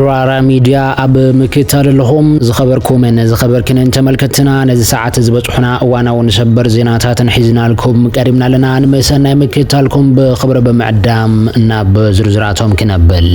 ራራ ሚዲያ አብ ምክታል ለሆም ዝኸበርኩም እና ዝኸበርክን ተመልከትና ነዚ ሰዓት ዝበጽሑና ዋናውን ሰበር ዜናታትን ሒዝናልኩም ቀሪምና ለና አንመሰናይ ምክታልኩም በخبر በመዕዳም እና በዝርዝራቶም ክነብል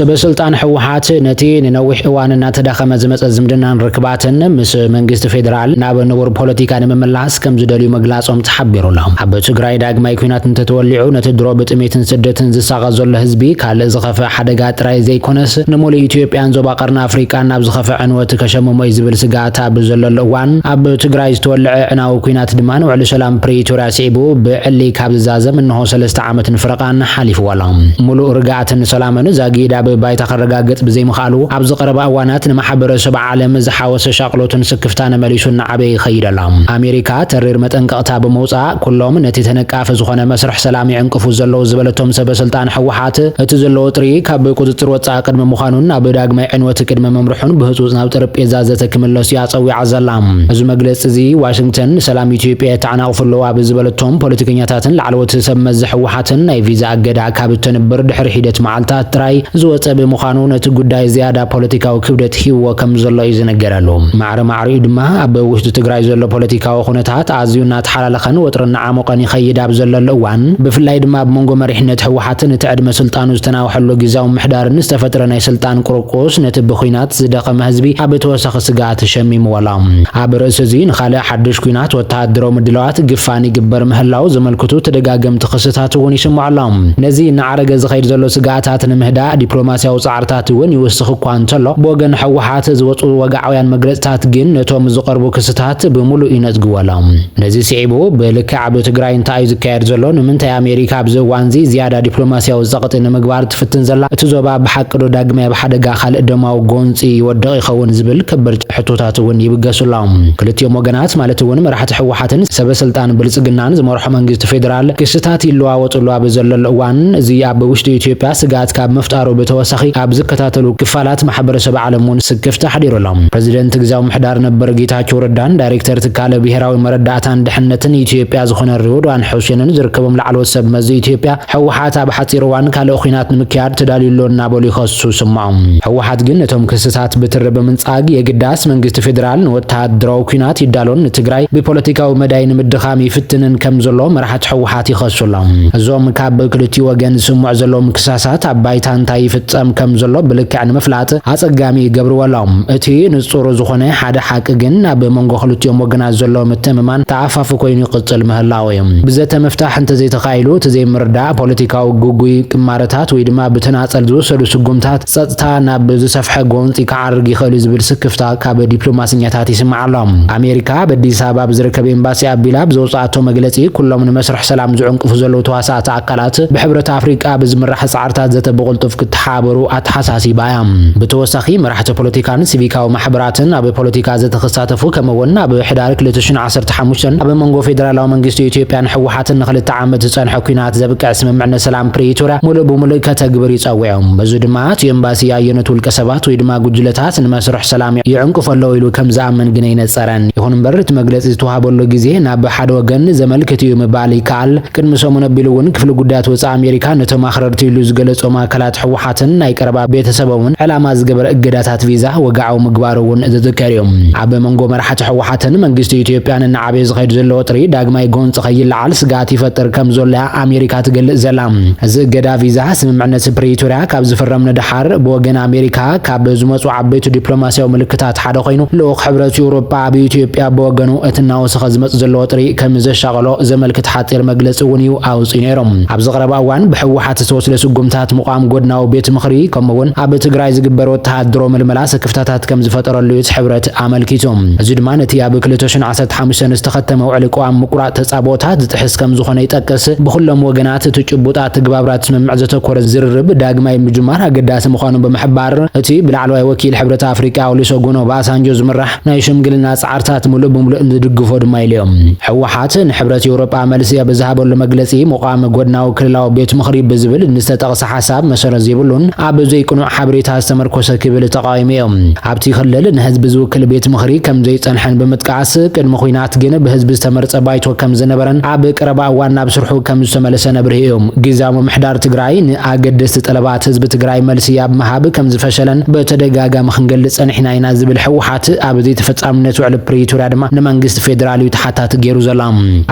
ሰበስልጣን ህወሓት ነቲ ንነዊሕ እዋንና ተዳኸመ ዝመጸ ዝምድናን ርክባትን ምስ መንግስት ፌደራል ናብ ንቡር ፖለቲካ ንምምላስ ከም ዝደልዩ መግላጾም ተሓቢሩሎም ኣብ ትግራይ ዳግማይ ኩናት እንተተወሊዑ ነቲ ድሮ ብጥሜትን ስደትን ዝሳቐ ዘሎ ህዝቢ ካልእ ዝኸፈ ሓደጋ ጥራይ ዘይኮነስ ንሙሉእ ኢትዮጵያን ዞባ ቀርኒ ኣፍሪቃን ናብ ዝኸፈ ዕንወት ከሸምሞ ዝብል ስጋት ኣብ ዘለሎ እዋን ኣብ ትግራይ ዝተወልዐ ዕናዊ ኩናት ድማ ንውዕሊ ሰላም ፕሪቶሪያ ሲዒቡ ብዕሊ ካብ ዝዛዘም እንሆ 3 ዓመት ንፍረቓን ሓሊፍዋሎም ሙሉእ ርግኣትን ሰላምን ዛጊዳ ባይታ ከረጋገጥ በዘይ መኻሉ ኣብ ዝቀረባ እዋናት ንማሕበረሰብ ዓለም ዝሓወሰ ሻቅሎትን ስክፍታን መሊሱን ዓበይ ይኸይደላም ኣሜሪካ ተሪር መጠንቀቕታ በመውፃእ ኩሎም ነቲ ተነቃፈ ዝኾነ መስርሕ ሰላም ይዕንቅፉ ዘለው ዝበለቶም ሰበስልጣን ህወሓት እቲ ዘለዎ ጥሪ ካብ ቁጥጥር ወፃኢ ቅድመ ምዃኑን ኣብ ዳግማይ ዕንወት ቅድመ መምርሑን ብህፁፅ ናብ ጠረጴዛ ዘተክምለስ ያፀዊዓ ዘላም እዚ መግለፂ እዚ ዋሽንግተን ሰላም ኢትዮጵያ ተዓናቅፍሎ ኣብ ዝበለቶም ፖለቲከኛታትን ላዕለዎት ሰብ መዝሕ ህወሓትን ናይ ቪዛ ኣገዳ ካብ ተንብር ድሕሪ ሂደት መዓልታት ጥራይ ዝወፀ ብምዃኑ ነቲ ጉዳይ ዝያዳ ፖለቲካዊ ክብደት ሂዎ ከም ዘሎ እዩ ዝነገረሉ ማዕረማዕሪኡ ድማ ኣብ ውሽጢ ትግራይ ዘሎ ፖለቲካዊ ኩነታት ኣዝዩ እናተሓላለኸን ወጥርና ዓሞቐን ይኸይድ ኣብ ዘለሎ እዋን ብፍላይ ድማ ብመንጎ መሪሕነት ህወሓትን እቲ ዕድመ ስልጣኑ ዝተናውሐሉ ግዜያዊ ምሕዳርን ዝተፈጥረ ናይ ስልጣን ቁርቁስ ነቲ ብኩናት ዝደኸመ ህዝቢ ኣብ ተወሳኺ ስጋት ሸሚምዎላ ኣብ ርእሲ እዚ ንኻልእ ሓድሽ ኩናት ወተሃደራዊ ምድላዋት ግፋን ይግበር ምህላው ዘመልክቱ ተደጋገምቲ ክስታት እውን ይስምዑሎም ነዚ እናዓረገ ዝኸይድ ዘሎ ስጋታት ንምህዳእ ዲፕሎማሲያዊ ጻዕርታት እውን ይወስኽ እኳ እንተሎ ብወገን ህወሓት ዝወፁ ወጋዓውያን መግለጽታት ግን ነቶም ዝቐርቡ ክስታት ብሙሉእ ይነጽግዎሎም ነዚ ሲዒቡ ብልክዕ ኣብ ትግራይ እንታይ ዝካየድ ዘሎ ንምንታይ ኣሜሪካ ኣብዚ እዋን እዚ ዝያዳ ዲፕሎማሲያዊ ዘቕጥ ንምግባር ትፍትን ዘላ እቲ ዞባ ብሓቂ ዶ ዳግማይ ብሓደጋ ካልእ ደማዊ ጎንፂ ይወድቕ ይኸውን ዝብል ከበድ ሕቶታት እውን ይብገሱሎም ክልቲኦም ወገናት ማለት እውን መራሕቲ ህወሓትን ሰበስልጣን ብልጽግናን ዝመርሖ መንግስቲ ፌደራል ክስታት ይለዋወጥሉ ኣብ ዘለሎ እዋን እዚ ኣብ ውሽጢ ኢትዮጵያ ስጋት ካብ ምፍጣሩ ተወሳኺ ኣብ ዝከታተሉ ክፋላት ማሕበረሰብ ዓለም እውን ስክፍ ተሓዲሩሎም ፕሬዝደንት ግዛው ምሕዳር ነበር ጌታቸው ረዳን ዳይሬክተር ትካለ ብሄራዊ መረዳእታን ድሕነትን ኢትዮጵያ ዝኾነ ሪድዋን ሁሴንን ዝርከቦም ላዕለዎት ሰብ መዚ ኢትዮጵያ ህወሓት ኣብ ሓፂር እዋን ካልእ ኩናት ንምክያድ ተዳልዩሎ እናበሉ ይኸሱ ስምዖም ህወሓት ግን ነቶም ክስታት ብትሪ ብምንጻግ የግዳስ መንግስቲ ፌደራል ወተሃደራዊ ኩናት ይዳሎን ትግራይ ብፖለቲካዊ መዳይ ንምድኻም ይፍትንን ከም ዘሎ መራሕቲ ህወሓት ይኸሱሎም እዞም ካብ ክልቲኡ ወገን ዝስምዑ ዘሎም ክሳሳት ኣብ ባይታ እንታይ ፍጸም ከም ዘሎ ብልክዕ ንምፍላጥ ኣጸጋሚ ይገብርዎሎም እቲ ንጹር ዝኾነ ሓደ ሓቂ ግን ኣብ መንጎ ክልቲኦም ወገናት ዘሎ ምትምማን ተኣፋፍ ኮይኑ ይቕጽል ምህላው እዩ ብዘተ መፍታሕ እንተዘይተኻኢሉ ተዘይምርዳእ ፖለቲካዊ ጉጉይ ቅማረታት ወይ ድማ ብተናጸል ዝወሰዱ ስጉምታት ጸጥታ ናብ ዝሰፍሐ ጎንፂ ክዓርግ ይኽእል ዝብል ስክፍታ ካብ ዲፕሎማስኛታት ይስምዓሎም ኣሜሪካ በአዲስ አበባ ብዝርከብ ኤምባሲ ኣቢላ ብዘውፅኣቶ መግለጺ ኩሎም ንመስርሕ ሰላም ዝዕንቅፉ ዘለው ተዋሳእቲ ኣካላት ብሕብረት ኣፍሪቃ ብዝምራሕ ጻዕርታት ዘተ ብቕልጡፍ ክትሓበሩ ኣተሓሳሲባ እያ ብተወሳኺ መራሕቲ ፖለቲካን ሲቪካዊ ማሕበራትን ኣብ ፖለቲካ ዝተኸሳተፉ ከምውን ኣብ ሕዳር 2015 ኣብ መንጎ ፌደራላዊ መንግስቲ ኢትዮጵያን ህወሓትን ንኽልተ ዓመት ዝጸንሐ ኩናት ዘብቅዕ ስምምዕነት ሰላም ፕሪቶሪያ ሙሉእ ብሙሉእ ከተግብር ይጸውዖም በዚ ድማ እቲ ኤምባሲ ኣየነት ውልቀ ሰባት ወይ ድማ ጉጅለታት ንመስርሕ ሰላም ይዕንቅፈሎ ኢሉ ከም ዝኣምን ግን ኣይነጸረን ይኹን እምበር እቲ መግለፂ ዝተዋሃበሉ ግዜ ናብ ሓደ ወገን ዘመልክት እዩ ምባል ይከኣል ቅድሚ ሰሙን ኣቢሉ እውን ክፍሊ ጉዳያት ወፃኢ ኣሜሪካ ነቶም ኣኽረርቲ ኢሉ ዝገለጾም ኣካላት ህወሓትን ናይ ቀረባ ቤተሰቦምን ዕላማ ዝገበረ እገዳታት ቪዛ ወጋዓው ምግባሩን ዝዝከርዮም ኣብ መንጎ መራሕቲ ህወሓትን መንግስቲ ኢትዮጵያን ንዓበይ ዝኸይድ ዘሎ ጥሪ ዳግማይ ጎንፂ ኸይልዓል ስጋት ይፈጥር ከም ዘሎ ኣሜሪካ ትገልጽ ዘላ እዚ እገዳ ቪዛ ስምምዕነት ፕሪቶሪያ ካብ ዝፈረምነ ድሓር ብወገን ኣሜሪካ ካብ ዝመጹ ዓበይቲ ዲፕሎማሲያዊ ምልክታት ሓደ ኮይኑ ልኡኽ ሕብረት ኤውሮጳ ኣብ ኢትዮጵያ ብወገኑ እቲ እናወሰኸ ዝመጽ ዘሎ ጥሪ ከም ዘሻቐሎ ዘመልክት ሓጢር መግለፂ እውን እዩ ኣውፂኡ ነይሮም ኣብ ዝቐረባ እዋን ብህወሓት ዝተወሰደ ስጉምታት ምቋም ጎድናዊ ቤት ምኽሪ ከምውን ኣብ ትግራይ ዝግበር ወተሃደራዊ ምልመላ ክፍተታት ከም ዝፈጠረሉ ሕብረት ኣመልኪቶም እዚ ድማ ነቲ ኣብ 2015 ዝተኸተመ ውዕሊ ቋም ምቁራጽ ተጻቦታት ዝጥሕስ ከም ዝኾነ ይጠቅስ ብኩሎም ወገናት ትጭቡጣት ትግባብራት ስምምዕ ዘተኮረ ዝርርብ ዳግማይ ምጅማር ኣገዳሲ ምዃኑ ብምሕባር እቲ ብላዕለዋይ ወኪል ሕብረት ኣፍሪቃ ኦሉሴጉን ኦባሳንጆ ዝምራሕ ናይ ሽምግልና ጻዕርታት ሙሉእ ብምሉእ ዝድግፎ ድማ ኢሎም ህወሓት ንሕብረት ኤውሮጳ መልሲ ኣብ ዝሃበሉ መግለጺ ምቋም ጎድናዊ ክልላዊ ቤት ምኽሪ ብዝብል ንዝተጠቕሰ ሓሳብ መሰረት ዘይብሉ እንተሃሉን ኣብ ዘይቅኑዕ ሓበሬታ ዝተመርኮሰ ክብል ተቃዊሞም ኣብቲ ክልል ንህዝቢ ዝውክል ቤት ምኽሪ ከም ዘይጸንሐን ብምጥቃስ ቅድሚ ኩናት ግን ብህዝቢ ዝተመርጸ ባይቶ ከም ዝነበረን ኣብ ቀረባ እዋን ናብ ስርሑ ከም ዝተመለሰ ነብርሂኦም ጊዜያዊ ምምሕዳር ትግራይ ንኣገደስቲ ጠለባት ህዝቢ ትግራይ መልሲ ኣብ ምሃብ ከም ዝፈሸለን በተደጋጋሚ ክንገልጽ ጸኒሕና ኢና ዝብል ሕወሓት ኣብ ዘይተፈጻምነት ውዕል ፕሪቶርያ ድማ ንመንግስቲ ፌደራላዊ ተሓታት ገይሩ ዘላ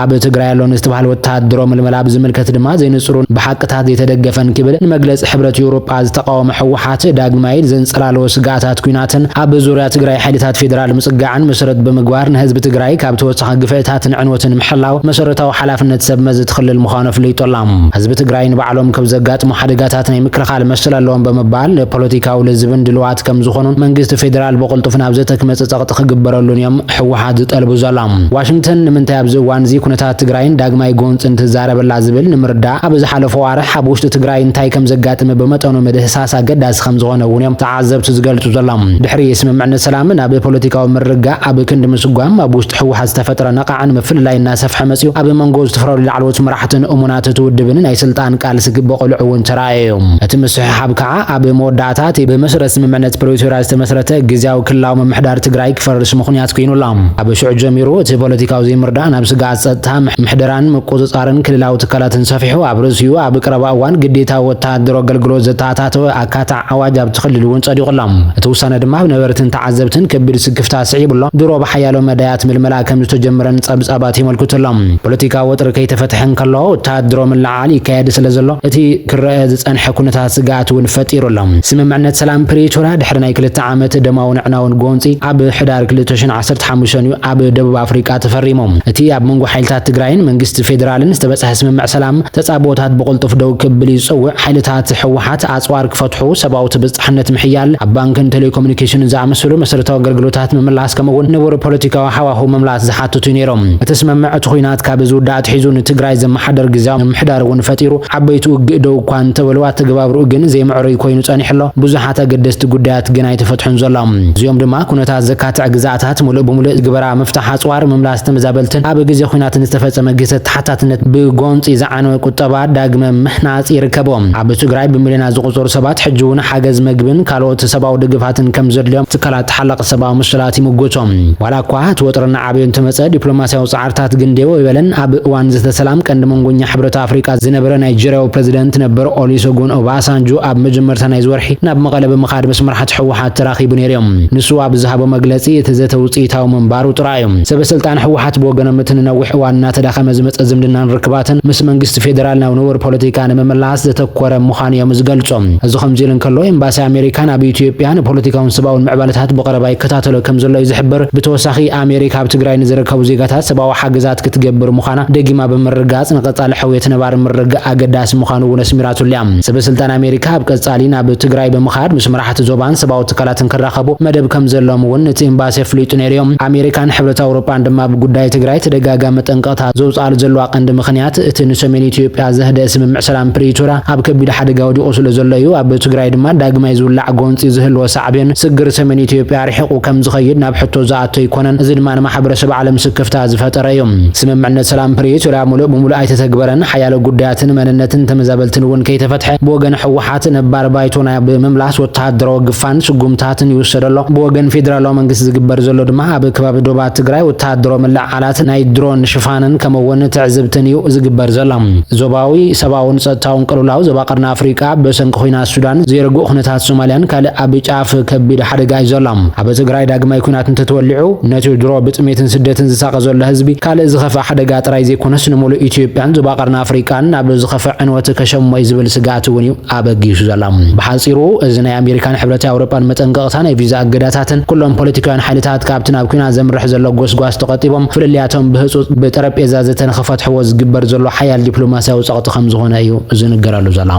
ኣብ ትግራይ ያለውን ዝተባህለ ወታደሮ ምልመላ ብዝምልከት ድማ ዘይንጽሩን ብሓቅታት ዘይተደገፈን ክብል ንመግለጽ ሕብረት ኤውሮጳ ዝተቃወመ ሕወሓት ዳግማይ ዘንጸላልዎ ስጋታት ኩናትን ኣብ ዙርያ ትግራይ ሓይልታት ፌደራል ምጽጋዕን መሰረት ብምግባር ንህዝቢ ትግራይ ካብ ተወሳኺ ግፍዕታትን ዕንወትን ምሕላው መሰረታዊ ሓላፍነት ሰብ መዝት ክልል ምዃኑ ፍልይጦላ ህዝቢ ትግራይ ንባዕሎም ከም ዘጋጥሙ ሓደጋታት ናይ ምክልኻል መሰል ኣለዎም ብምባል ፖለቲካዊ ለዝብን ድልዋት ከም ዝኾኑን መንግስቲ ፌደራል በቁልጡፍ ናብ ዘተክመጽ ጸቕጢ ክግበረሉን እዮም ሕወሓት ዝጠልቡ ዘላ ዋሽንግተን ንምንታይ ኣብዚ እዋን እዚ ኩነታት ትግራይን ዳግማይ ጎንፅን ትዛረበላ ዝብል ንምርዳእ ኣብ ዝሓለፈ ዋርሕ ኣብ ውሽጢ ትግራይ እንታይ ከም ዘጋጥም በመጠኑ ምድህሳስ ኣገዳሲ ከም ዝኾነ እውን እዮም ተዓዘብቲ ዝገልጹ ዘሎም ድሕሪ ስምምዕነት ሰላምን ኣብ ፖለቲካዊ ምርጋእ ኣብ ክንዲ ምስጓም ኣብ ውሽጢ ሕወሓት ዝተፈጥረ ነቃዕን ምፍልላይ እናሰፍሐ መጽኡ ኣብ መንጎ ዝተፈላለዩ ላዕለዎት መራሕትን እሙናት ትውድብን ናይ ስልጣን ቃልሲ ክበቕልዑ እውን ተራእዮም እቲ ምስሕሓብ ከዓ ኣብ መወዳእታት ብመሰረት ስምምዕነት ፕሪቶርያ ዝተመስረተ ጊዜያዊ ክልላዊ ምምሕዳር ትግራይ ክፈርስ ምኽንያት ኮይኑላ ኣብ ሽዑ ጀሚሩ እቲ ፖለቲካዊ ዘይምርዳእ ናብ ስጋት ጸጥታ ምሕደራን ምቁጽጻርን ክልላዊ ትካላትን ሰፊሑ ኣብ ርእሲኡ ኣብ ቀረባ እዋን ግዴታ ወታደሮ ኣገልግሎት ዘተኣታተወ ኣካታዕ ኣዋጅ ኣብ ትኽልል እውን ጸዲቑላ እቲ ውሳነ ድማ ነበርትን ተዓዘብትን ከቢድ ስክፍታት ስዒብሎ ድሮ ብሓያሎ መዳያት ምልመላ ከም ዝተጀመረን ጸብጻባት ይመልክቱሎም ፖለቲካዊ ወጥሪ ከይተፈትሐን ከሎ ወታደሮ ምልዓል ይካየድ ስለ ዘሎ እቲ ክረአ ዝጸንሐ ኩነታት ስጋት እውን ፈጢሩሎም ስምምዕነት ሰላም ፕሪቶርያ ድሕሪ ናይ 2 ዓመት ደማውን ዕናውን ጎንፂ ኣብ ሕዳር 2015 እዩ ኣብ ደቡብ ኣፍሪቃ ተፈሪሞም እቲ ኣብ መንጎ ሓይልታት ትግራይን መንግስቲ ፌደራልን ዝተበጽሐ ስምምዕ ሰላም ተጻቦታት በቁልጡፍ ደው ክብል ይጽውዕ ሓይልታት ሕወሓት ኣጽዋር ክፈትሑ ሰብኣዊ ትብጽሕነት ምሕያል ኣብ ባንክን ቴሌኮሙኒኬሽንን ዝኣመሰሉ መሰረታዊ ኣገልግሎታት ምምላስ ከምኡውን ንቡር ፖለቲካዊ ሃዋህው ምምላስ ዝሓትቱ ነይሮም እቲ ስምምዕ እቲ ኩናት ካብ ዝውዳእ ትሒዙ ንትግራይ ዘመሓደር ጊዜያዊ ምምሕዳር እውን ፈጢሩ ዓበይቲ ውግእ ደው እኳ እንተበልዋ ተግባብርኡ ግን ዘይምዕሩይ ኮይኑ ጸኒሕሎ ብዙሓት ኣገደስቲ ጉዳያት ግን ኣይተፈትሑን ዘሎም እዚኦም ድማ ኩነታት ዘካትዕ ግዛኣታት ሙሉእ ብምሉእ ዝግበራ ምፍታሕ ኣጽዋር ምምላስ ተመዛበልትን ኣብ ግዜ ኩናትን ዝተፈጸመ ግሰት ተሓታትነት ብጎንፂ ዝዓነወ ቁጠባ ዳግመ ምህናጽ ይርከቦም ኣብ ትግራይ ብሚልዮናት ዝቑጸሩ ሰባት ሕጂ እውን ሓገዝ ምግብን ካልኦት ሰብኣዊ ድግፋትን ከም ዘድልዮም ትካላት ተሓለቕቲ ሰብኣዊ ምስላት ይምጎቶም ዋላ እኳ እቲ ወጥርና ዓብዩ እንትመጸ ዲፕሎማስያዊ ጻዕርታት ግን ደው ይበለን ኣብ እዋን ዝተሰላም ቀንዲ መንጎኛ ሕብረት ኣፍሪቃ ዝነበረ ናይጀርያዊ ፕሬዚደንት ነበር ኦሉሴጉን ኦባሳንጆ ኣብ መጀመርታ ናይ ዝወርሒ ናብ መቐለ ብምኻድ ምስ መራሕቲ ሕወሓት ተራኺቡ ነይሮም ንሱ ኣብ ዝሃቦ መግለጺ እቲ ዘተ ውጽኢታዊ ምንባሩ ጥራዩ ሰበስልጣን ሕወሓት ብወገኖም እቲ ንነዊሕ እዋን እናተዳኸመ ዝመጸ ዝምድናን ርክባትን ምስ መንግስቲ ፌደራል ናብ ንቡር ፖለቲካ ንምምላስ ዘተኮረ ምዃኑ እዮም ዝገልጾም እዚ ከምዚ ኢሉ እንከሎ ኤምባሲ ኣሜሪካን ኣብ ኢትዮጵያን ፖለቲካውን ሰብኣውን ምዕባለታት ብቐረባ ይከታተሎ ከም ዘሎ እዩ ዝሕብር ብተወሳኺ ኣሜሪካ ኣብ ትግራይ ንዝርከቡ ዜጋታት ሰብኣዊ ሓገዛት ክትገብር ምዃና ደጊማ ብምርጋጽ ንቐጻሊ ሕውየት ነባር ምርጋእ ኣገዳሲ ምዃኑ እውን ኣስሚራቱልያ ሰበስልጣን ኣሜሪካ ኣብ ቀጻሊ ናብ ትግራይ ብምኻድ ምስ መራሕቲ ዞባን ሰብኣዊ ትካላትን ክራኸቡ መደብ ከም ዘሎም እውን እቲ ኤምባሲ ኣፍሊጡ ነይሮም ኣሜሪካን ሕብረት ኣውሮጳን ድማ ብጉዳይ ትግራይ ተደጋጋሚ ጠንቀቕታት ዘውጻሉ ዘለዋ ቀንዲ ምኽንያት እቲ ንሰሜን ኢትዮጵያ ዘህደአ ስምምዕ ሰላም ፕሪቶርያ ኣብ ከቢድ ሓደጋ ወዲቑ ስለ ዘሎ እዩ ኣብ ትግራይ ድማ ዳግማይ ዝውላዕ ጎንፂ ዝህልዎ ሳዕብን ስግር ሰሜን ኢትዮጵያ ርሒቑ ከም ዝኸይድ ናብ ሕቶ ዝኣቶ ይኮነን እዚ ድማ ንማሕበረሰብ ዓለም ስክፍታ ዝፈጠረ እዩ ስምምዕነት ሰላም ፕሪቶርያ ሙሉእ ብምሉእ ኣይተተግበረን ሓያሎ ጉዳያትን መንነትን ተመዛበልትን እውን ከይተፈትሐ ብወገን ሕወሓት ነባር ባይቶና ብምምላስ ወተሃደራዊ ግፋን ስጉምታትን ይውሰደሎ ብወገን ፌደራላዊ መንግስቲ ዝግበር ዘሎ ድማ ኣብ ከባቢ ዶባት ትግራይ ወተሃደራዊ ምልዓላት ናይ ድሮን ሽፋንን ከምኡውን ትዕዝብትን እዩ ዝግበር ዘሎ ዞባዊ ሰብኣውን ጸጥታውን ቅልውላው ዞባ ቀርኒ ኣፍሪቃ በሰንኪ ኩናት ሱዳን ዘይርግእ ኩነታት ሶማልያን ካልእ ኣብ ጫፍ ከቢድ ሓደጋ እዩ ዘሎ ኣብ ትግራይ ዳግማይ ኩናት እንተተወሊዑ ነቲ ድሮ ብጥሜትን ስደትን ዝሳቀ ዘሎ ህዝቢ ካልእ ዝኸፍእ ሓደጋ ጥራይ ዘይኮነስ ንሙሉእ ኢትዮጵያን ዞባ ቀርኒ ኣፍሪቃን ናብ ዝኸፍእ ዕንወት ከሸሞ ዝብል ስጋት እውን እዩ ኣበጊሱ ዘሎ ብሓጺሩ እዚ ናይ ኣሜሪካን ሕብረት ኣውሮጳን መጠንቀቕታ ናይ ቪዛ እገዳታትን ኩሎም ፖለቲካውያን ሓይልታት ካብቲ ናብ ኩናት ዘምርሕ ዘሎ ጎስጓስ ተቐጢቦም ፍልልያቶም ብህፁፅ ብጠረጴዛ ዝተነኸፈትሕዎ ዝግበር ዘሎ ሓያል ዲፕሎማስያዊ ጸቕጢ ከም ዝኾነ እዩ ዝንገረሉ ዘሎ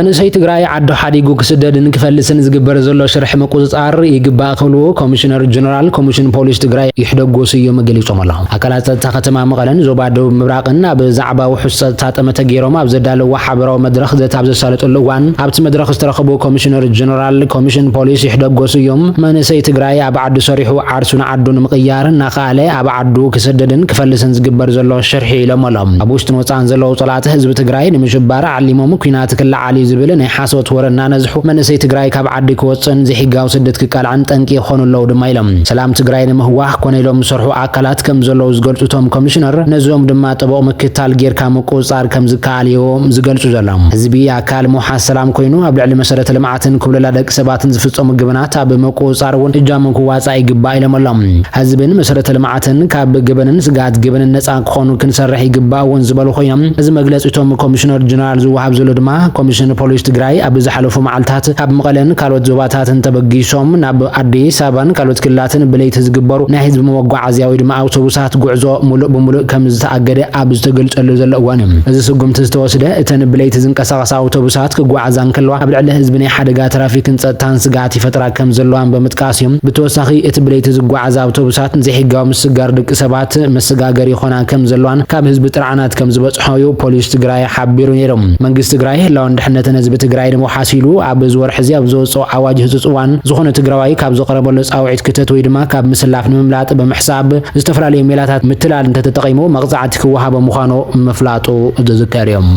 መንእሰይ ትግራይ ዓዶ ሓዲጉ ክስደድን ክፈልስን ዝግበር ዘሎ ሽርሕ ምቁፅጻር ይግባእ ክብሉ ኮሚሽነር ጀነራል ኮሚሽን ፖሊስ ትግራይ ይሕደጎሱ እዮም ገሊጾም ኣለዉ። ኣካላት ጸጥታ ከተማ መቐለን ዞባ ደቡብ ምብራቕን ብዛዕባ ውሕስ ጸጥታ ጠመተ ገይሮም ኣብ ዘዳለዎ ሓበራዊ መድረኽ ዘት ኣብ ዘሳለጠሉ እዋን ኣብቲ መድረኽ ዝተረኸቡ ኮሚሽነር ጀነራል ኮሚሽን ፖሊስ ይሕደጎሱ እዮም መንእሰይ ትግራይ ኣብ ዓዱ ሰሪሑ ዓርሱን ዓዱ ንምቕያር እናኸኣለ ኣብ ዓዱ ክስደድን ክፈልስን ዝግበር ዘሎ ሽርሒ ኢሎም ኣሎም። ኣብ ውሽጥን ወፃእን ዘለዉ ጸላእቲ ህዝቢ ትግራይ ንምሽባር ዓሊሞም ኩናት ክለዓል ዝብል ናይ ሓሶት ወረና ነዝሑ መንእሰይ ትግራይ ካብ ዓዲ ክወፅን ዘይሕጋዊ ስደት ክቃልዓን ጠንቂ ይኾኑለው ድማ ኢሎም። ሰላም ትግራይ ንምህዋህ ኮነ ኢሎም ዝሰርሑ ኣካላት ከም ዘለዉ ዝገልጹ እቶም ኮሚሽነር ነዚኦም ድማ ጥቡቕ ምክትታል ጌርካ ምቁፅጻር ከም ዝከኣል እዮም ዝገልጹ ዘሎም። ህዝቢ ኣካል ምውሓዝ ሰላም ኮይኑ ኣብ ልዕሊ መሰረተ ልምዓትን ክብለላ ደቂ ሰባትን ዝፍጸሙ ግብናት ኣብ ምቁፅጻር እውን እጃሞም ክዋጻእ ይግባእ ኢሎም ኣሎም። ህዝብን መሰረተ ልምዓትን ካብ ግብንን ስጋት ግብንን ነፃ ክኾኑ ክንሰርሕ ይግባእ እውን ዝበሉ ኮይኖም እዚ መግለፂ እቶም ኮሚሽነር ጀነራል ዝወሃብ ዘሎ ድማ ኮሚሽን ፖሊስ ትግራይ ኣብ ዝሓለፉ መዓልታት ካብ መቐለን ካልኦት ዞባታትን ተበጊሶም ናብ ኣዲስ ኣበባን ካልኦት ክልላትን ብለይቲ ዝግበሩ ናይ ህዝቢ መጓዓዝያ ወይ ድማ ኣውቶቡሳት ጉዕዞ ሙሉእ ብሙሉእ ከም ዝተኣገደ ኣብ ዝተገልጸሉ ዘሎ እዋን እዩ። እዚ ስጉምቲ ዝተወስደ እተን ብለይቲ ዝንቀሳቐሳ ኣውቶቡሳት ክጓዓዛን ከለዋ ኣብ ልዕሊ ህዝቢ ናይ ሓደጋ ትራፊክን ጸጥታን ስጋት ይፈጥራ ከም ዘለዋን ብምጥቃስ እዮም። ብተወሳኺ እቲ ብለይቲ ዝጓዓዛ ኣውቶቡሳት ዘይሕጋዊ ምስጋር ደቂ ሰባት መሰጋገር ይኾና ከም ዘለዋን ካብ ህዝቢ ጥርዓናት ከም ዝበጽሖዩ ፖሊስ ትግራይ ሓቢሩ ነይሮም። መንግስቲ ትግራይ ህላውን ድሕነትን ህዝቢ ትግራይ ንምውሓስ ኢሉ ኣብ ዝወርሒ እዚ ኣብ ዝወፅኦ ኣዋጅ ህፁፅ እዋን ዝኾነ ትግራዋይ ካብ ዝቐረበሉ ጻውዒት ክተት ወይ ድማ ካብ ምስላፍ ንምምላጥ ብምሕሳብ ዝተፈላለዩ ሜላታት ምትላል እንተተጠቒሙ መቕጻዕቲ ክወሃቦ ምዃኑ ምፍላጡ ዝዝከር እዮም።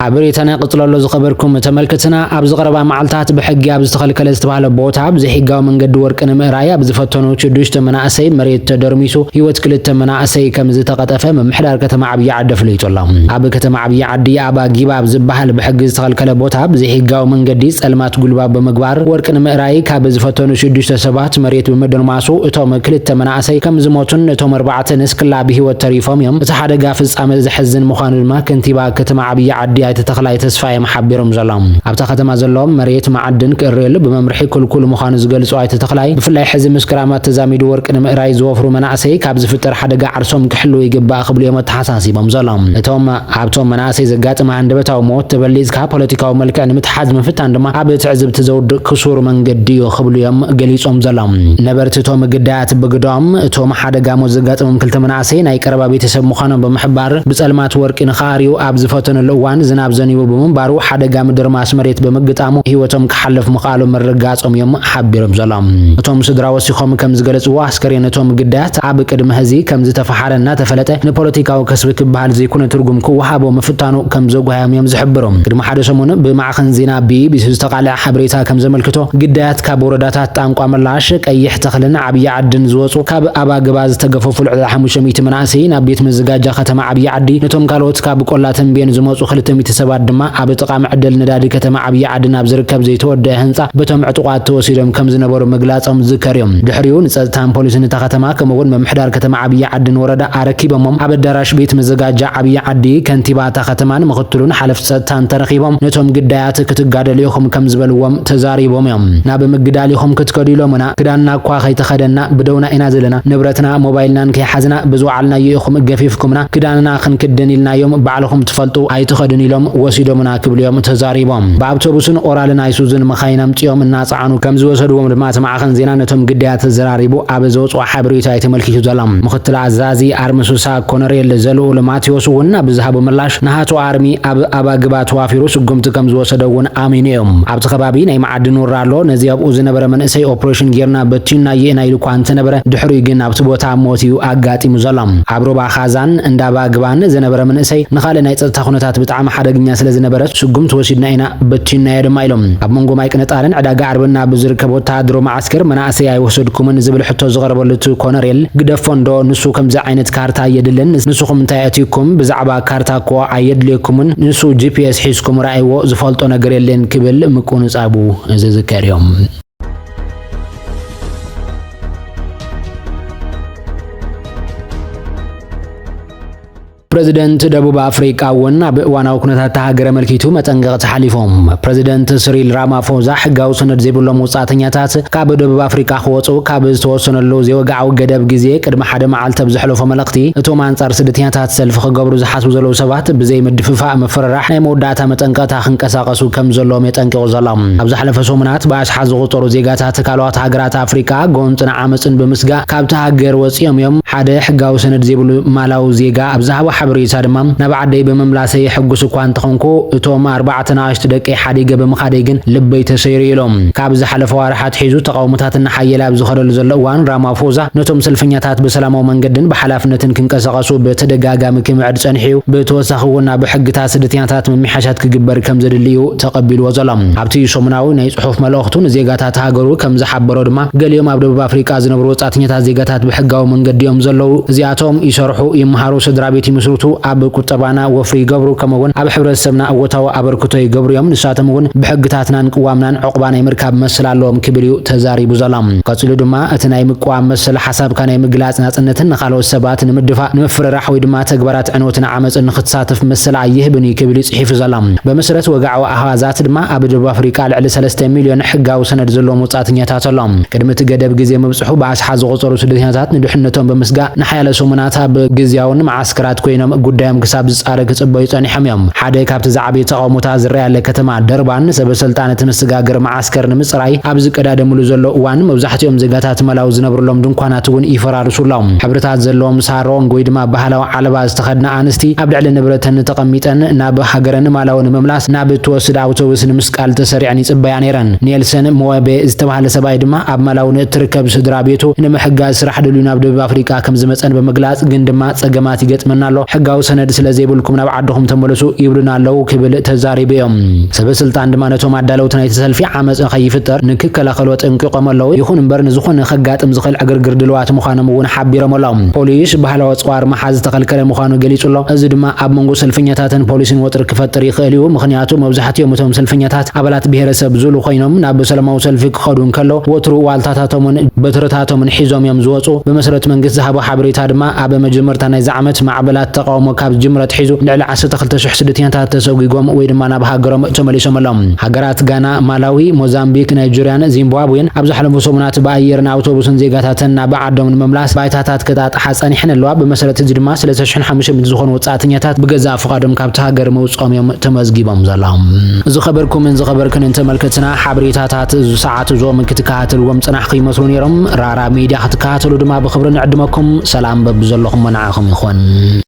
ኣብሬተና ቅጽለሎ ዝኸበርኩም ተመልክትና ኣብ ዝቐረባ መዓልታት ብሕጊ ኣብ ዝተኸልከለ ዝተባሃለ ቦታ ብዘይሕጋዊ መንገዲ ወርቂ ንምእራይ ኣብ ዝፈተኑ 6 መናእሰይ መሬት ተደርሚሱ ህይወት 2 መናእሰይ ከም ዝተቐጠፈ ምምሕዳር ከተማ ዓብዪ ዓዲ ኣፍሊጡ ኣሎ። ኣብ ከተማ ዓብዪ ዓዲ ኣባ ጊባብ ዝበሃል ብሕጊ ዝተኸልከለ ቦታ ብዘይሕጋዊ መንገዲ ጸልማት ጉልባብ ብምግባር ወርቂ ንምእራይ ካብ ዝፈተኑ 6 ሰባት መሬት ብምድርማሱ እቶም 2 መናእሰይ ከም ዝሞቱን እቶም 4 ንስክላ ብህይወት ተሪፎም እዮም። እቲ ሓደጋ ፍጻመ ዘሕዝን ምዃኑ ድማ ከንቲባ ከተማ ዓብዪ ዓዲ ተተኽላይ ተስፋይ መሓቢሮም ዘሎም። ኣብታ ከተማ ዘሎም መሬት ማዕድን ክእርየሉ ብመምርሒ ኩልኩል ምዃኑ ዝገልጹ ኣይተ ተኽላይ ብፍላይ ሕዚ ምስ ክራማት ተዛሚዱ ወርቂ ንምእራይ ዝወፍሩ መናእሰይ ካብ ዝፍጠር ሓደጋ ዓርሶም ክሕልው ይግባእ ክብሉ እዮም ተሓሳሲቦም ዘሎም። እቶም ኣብቶም መናእሰይ ዘጋጥማ አንደበታዊ ሞት ተበሊዝካ ፖለቲካዊ መልክዕ ንምትሓዝ ምፍታን ድማ ኣብ ትዕዝብቲ ዘውድቕ ክሱር መንገዲ እዩ ክብሉ እዮም ገሊጾም ዘሎም። ነበርቲ እቶም ግዳያት ብግዶም እቶም ሓደጋ ሞት ዘጋጥሞም 2 መናእሰይ ናይ ቀረባ ቤተሰብ ምዃኖም ብምሕባር ብጸልማት ወርቂ ንኻርዩ ኣብ ዝፈተኑሉ እዋን ዝናብ ዘኒቡ ብምንባሩ ሓደጋ ምድርማስ መሬት ብምግጣሙ ህይወቶም ክሓልፍ ምኽኣሉ መረጋጾም እዮም ሓቢሮም ዘሎም። እቶም ስድራ ወሲኾም ከም ዝገለጽዎ ኣስከሬን እቶም ግዳያት ኣብ ቅድሚ ህዚ ከም ዝተፈሓረና ተፈለጠ ንፖለቲካዊ ከስቢ ክበሃል ዘይኮነ ትርጉም ክወሃቦ ምፍታኑ ከም ዘጓዮም እዮም ዝሕብሩ። ቅድሚ ሓደ ሰሙን ብማዕኸን ዜና ቢቢሲ ዝተቃልዐ ሓበሬታ ከም ዘመልክቶ ግዳያት ካብ ወረዳታት ጣንቋ መላሽ ቀይሕ ተኽልን ዓብዪ ዓድን ዝወፁ ካብ ኣባ ገባ ዝተገፈፉ ልዕሊ 500 መናእሰይ ናብ ቤት መዘጋጃ ከተማ ዓብዪ ዓዲ ነቶም ካልኦት ካብ ቆላ ተንቤን ዝመፁ 200 ሰባት ድማ ኣብ ጥቓ መዕደል ነዳዲ ከተማ ዓብዪ ዓዲ ናብ ዝርከብ ዘይተወድአ ህንፃ በቶም ዕጡቋት ተወሲዶም ከም ዝነበሩ ምግላጾም ዝዝከር እዮም። ድሕሪኡ ንጸጥታን ፖሊስን እታ ከተማ ከምኡውን መምሕዳር ከተማ ዓብዪ ዓድን ወረዳ ኣረኪቦሞም ኣብ ኣዳራሽ ቤት መዘጋጃ ዓብዪ ዓዲ ከንቲባ እታ ከተማን ምኽትሉን ሓለፍቲ ጸጥታን ተረኺቦም ነቶም ግዳያት ክትጋደሉ ኢኹም ከም ዝበልዎም ተዛሪቦም እዮም። ናብ ምግዳል ኢኹም ክትከዱ ኢሎምና ክዳንና እኳ ከይተኸደና ብደውና ኢና ዘለና ንብረትና ሞባይልናን ከይሓዝና ብዝወዓልናዮ ኢኹም ገፊፍኩምና ክዳንና ክንክደን ኢልናዮም ባዕልኹም ትፈልጡ ኣይትኸዱን ኢሎም ወሲዶምና ክብሉ እዮም ተዛሪቦም። ብኣውቶቡስን ኦራልን ኣይሱዝን መኻይን ኣምፂኦም እናፀዓኑ ከም ዝወሰድዎም ድማ ተማዕኸን ዜና ነቶም ግዳያት ተዘራሪቡ ኣብ ዘውፅኦ ሓበሬታ ተመልኪቱ ዘሎ። ምክትል ኣዛዚ ኣርምሱሳ ኮነሬል ዘልኡል ማቴዎስ እውን ኣብ ዝሃቦ ምላሽ ናሃቶ ኣርሚ ኣብ ኣባግባ ተዋፊሩ ስጉምቲ ከም ዝወሰደ እውን ኣሚኑ እዮም። ኣብቲ ከባቢ ናይ ማዕድን ውራ ኣሎ ነዚ ኣብኡ ዝነበረ መንእሰይ ኦፕሬሽን ጌርና በቲና የና ኢሉ እኳ እንተነበረ ድሕሪ ግን ኣብቲ ቦታ ሞት እዩ ኣጋጢሙ ዘሎ። ኣብ ሮባ ኻዛን እንዳ ኣባግባን ዝነበረ መንእሰይ ንኻልእ ናይ ፀጥታ ኩነታት ብጣዕሚ ሓደገኛ ስለ ዝነበረ ስጉምቲ ወሲድና ኢና በቲናዮ ድማ ኢሎም። ኣብ መንጎ ማይ ቅንጣልን ዕዳጋ ዓርብና ብዝርከብ ወታደሮ ማዓስከር መናእሰይ ኣይወሰድኩምን ዝብል ሕቶ ዝቐረበሉ ኮነሬል ግደፎንዶ ንሱ ከምዚ ዓይነት ካርታ የድልን ንስኹም እንታይ ኣትይኩም ብዛዕባ ካርታ እኮ ኣየድልየኩምን ንሱ ጂፒኤስ ሒዝኩም ራእይዎ ዝፈልጦ ነገር የለን ክብል ምቁንጻቡ ዝዝከር እዮም። ፕሬዚደንት ደቡብ አፍሪካ ወና በዋናው ኩነታት ሀገረ መልኪቱ መጠንቀቅ ተሐሊፎም ፕሬዚደንት ሲሪል ራማፎዛ ሕጋው ሰነድ ዘይብሎም ወጻተኛታት ካብ ደቡብ አፍሪካ ክወጹ ካብ ዝተወሰነሉ ዘይወግዓው ገደብ ጊዜ ቅድመ ሓደ መዓልቲ ብዝሕለፎ መልእኽቲ እቶም አንጻር ስደተኛታት ሰልፍ ክገብሩ ዝሓስቡ ዘለው ሰባት ብዘይ ምድፍፋእ መፈረራሕ ናይ መወዳእታ መጠንቀቕታ ክንቀሳቀሱ ከም ዘሎም የጠንቅቑ ዘሎም ኣብ ዝሓለፈ ሰሙናት ብኣሽሓት ዝቑጠሩ ዜጋታት ካልኦት ሃገራት አፍሪካ ጎንፅን ዓመፅን ብምስጋእ ካብቲ ሃገር ወፂኦም እዮም ሓደ ሕጋው ሰነድ ዘይብሉ ማላዊ ዜጋ ኣብዛሃባ حبريت هذا نبعدي بمملاسي حق سكان تخنكو توم 14 دقيقة حديقة بمخاديجن لبي تسيري لهم كابز حلف وارحات حيزو تقاومتات النحية لابز خلال زلوان رامافوزا نتوم سلفنياتات بسلام ومنقدن بحلافنة كنكسقاسو بتدقاقا مكيم عد سنحيو بتوسخونا بحق سدتياتات من محاشات كجبر كم زدليو تقبل وظلم عبتي شمناو ناي صحف ملوختون زيغاتات هاغرو كم زحبرو دما قال يوم عبد بافريكا زنبرو تاتنياتات زيغاتات بحقاو منقديوم زلو زياتهم يشرحو يمهارو سدرابيتي مسروتو أب كتبانا وفري جبرو كمون أب حبر السمنة أوتوا أبركتوي جبريهم نساتمون بحقتاتنا نقوامنا عقبانا مركب مسل علوم كبريو تزاري بظلام قتلوا دما أتناي مقوام مسل حسب كان مجلات ناس أنتن خلوا السبات نمدفع نفر رحوي دما تجبرات عنوتنا عمز نختصات في مسل عيه بني كبريو صحيف ظلام بمسرة وقعوا أهازات دما أب جنوب أفريقيا على 3 مليون حقة وسند زلوم وصاتنيات اللام كلمة جدب جزء مبسحو بعش حز غطر وسدينات ندحنتهم بمسجا نحيا لسومناتها بجزياون معسكرات كوينم قدام كساب زارك صبي صاني حميم حدا كابت زعبي تقاومتا زريا لكتما دربان سب سلطانه مسغاغر معسكر نمصراي ابز قدادملو زلو وان مبزحتيوم زغاتات ملاو ዝነብሩሎም ድንኳናት እውን ይፈራርሱሎም ሕብርታት ዘለዎም ሳሮን ጎይድማ ባህላው ዓለባ ዝተኸድና አንስቲ ኣብ ልዕሊ ንብረተን ተቐሚጠን ናብ ሃገረን ማላውን መምላስ ናብ ተወስድ አውቶቡስ ንምስቃል ተሰሪዐን ይጽበያ ነይረን ኔልሰን ሞዌቤ ዝተባሃለ ሰባይ ድማ ኣብ ማላውን ትርከብ ስድራ ቤቱ ንምሕጋዝ ስራሕ ድልዩ ናብ ደቡብ አፍሪካ ከም ዝመፀን በመግላጽ ግን ድማ ጸገማት ይገጥመናሎ ሕጋው ሰነድ ስለዘይብልኩም ናብ ዓድኹም ተመለሱ ይብሉና አለው ክብል ተዛሪበዮም ሰበስልጣን ድማ ነቶም አዳለውት ናይ ተሰልፊ ዓመጽ ከይፍጠር ንክከላኸሉ ጠንቅቆም አለው ይኹን እምበር ንዝኾነ ከጋጥም ዝኽእል ዕግርግር ድልዋት ምዃኖም እውን ሓቢሮም አለው ፖሊስ ባህላዊ ጸዋር መሓዝ ተኸልከለ ምዃኑ ገሊጹሎ እዚ ድማ ኣብ መንጎ ሰልፈኛታትን ፖሊስን ወጥር ክፈጥር ይኽእል እዩ ምኽንያቱ መብዛሕትኦም እቶም ሰልፈኛታት ኣባላት ብሄረሰብ ዙሉ ኮይኖም ናብ ሰላማዊ ሰልፊ ክኸዱ እንከሎ ወትሩ ዋልታታቶምን በትርታቶምን ሒዞም እዮም ዝወጹ በመሰረት መንግስት ዝሃቦ ሓበሬታ ድማ ኣብ መጀመርታ ናይ ዛዕመት ማዕበላት ተቃውሞ ካብ ጅምረት ሒዙ ልዕሊ 12,000 ስደተኛታት ተሰጉጎም ወይ ድማ ናብ ሃገሮም ተመሊሶም ኣሎም ሃገራት ጋና ማላዊ ሞዛምቢክ ናይጄሪያን ዚምባብዌን ኣብ ዝሓለፉ ሰሙናት በአየርና አውቶቡስን ዜጋታትን ናብ ዓዶም ንምምላስ ባይታታት ከጣጣሓ ጸኒሕን ኣለዋ በመሰረት እዚ ድማ 3500 ዝኾኑ ወጻተኛታት ብገዛ ፍቃዶም ካብቲ ሃገር መውጾም እዮም ተመዝጊቦም ዘሎም ዝኸበርክን ተመልከትና ሓበሬታታት ሰዓት ዞም ክትከታተልዎም ጽናሕኹ ይመስሉ ነይሮም ራራ ሚድያ ክትከታተሉ ድማ ብኽብሪ ንዕድመኩም ሰላም በብዘለኹም መናዓኹም ይኹን